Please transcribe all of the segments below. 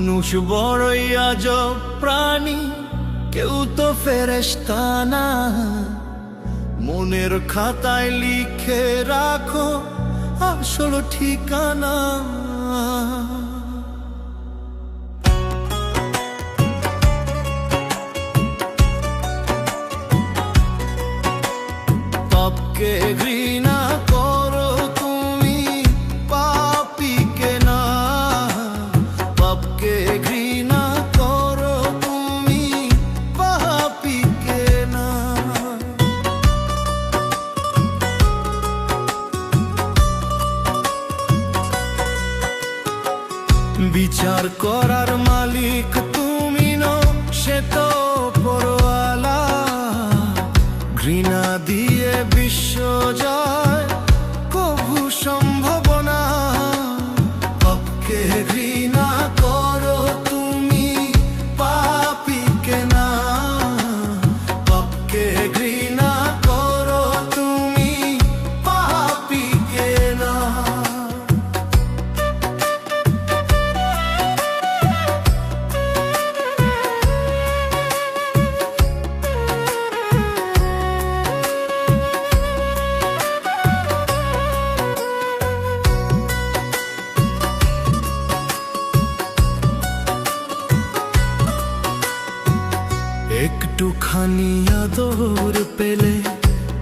মানুষ বড়ই আজব প্রাণী, কেউ তো ফেরেশতা না। মনের খাতায় লিখে রাখো আসল ঠিকানা। পাপকে ঘৃণা করো তুমি, পাপীকে না। পাপকে ঘৃণা করো তুমি, পাপীকে না। বিচার করার মালিক তুমি নও, সে তো উপরওয়ালা। ঘৃণা দিয়ে বিশ্ব জয় কভু সম্ভব না। পাপকে ঘৃণা করো তুমি, পাপীকে না। পাপকে ঘৃণা করো তুমি, পাপীকে না। একটুখানি আদর পেলে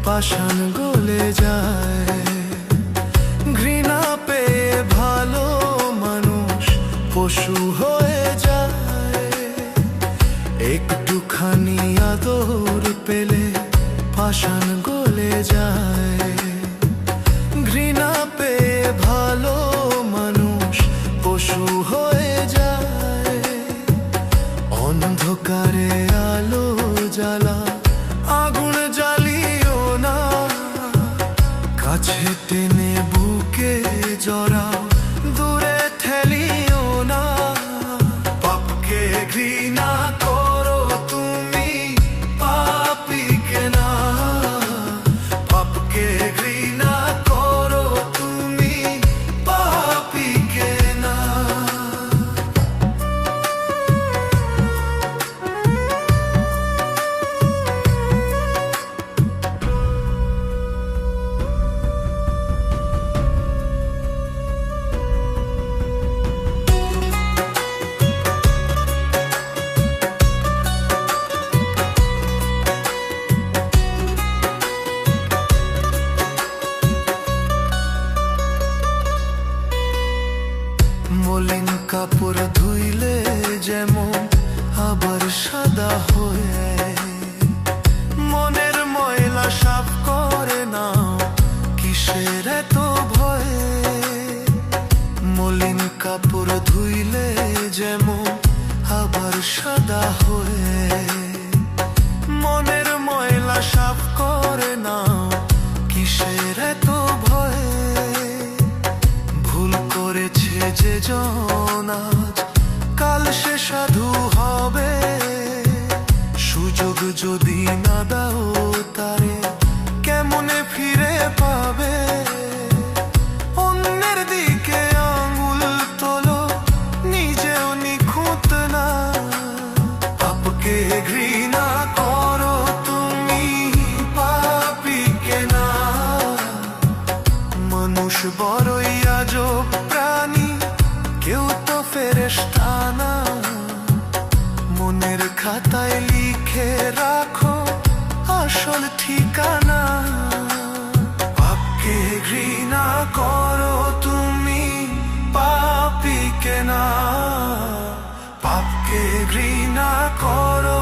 পাষাণ গলে যায়। ঘৃণা পেয়ে ভালো মানুষ পশু হয়ে যায়। একটুখানি আদর পেলে পাষাণ গলে যায়। ঘৃণা পেয়ে ভালো মানুষ পশু হয়ে যায়। অন্ধকারে আলো জ্বালা, আগুন জ্বালিও না। কাছে টেনে বুকে জড়াও, দূরে ঠেলিও না। পাপকে ঘৃণা করো তুমি, পাপীকে না। পাপকে ঘৃণা করো তুমি, পাপীকে না। মলিন কাপড় ধুইলে যেমন আবার সাদা হয়ে, মনের ময়লা সাফ করে নাও, কিসের এত ভয়ে। মলিন কাপড় ধুইলে যেমন আবার সাদা হয়ে, মনের ময়লা সাফ করে নাও, কিসের এত ভয়ে। ভুল করেছে যে জন আজ, কাল সে সাধু হবে। সুযোগ যদি না দাও তারে, কেমনে ফিরে পাবে। অন্যের দিকে আঙুল তোলো, নিজেও নিখুঁত না। পাপকে ঘৃণা করো তুমি, পাপীকে না। মানুষ বড়ই আজব প্রাণী, কেউ তো ফেরেশতা না। মনের খাতায় লিখে রাখো আসল ঠিকানা। পাপকে ঘৃণা করো তুমি, পাপীকে না। পাপকে ঘৃণা করো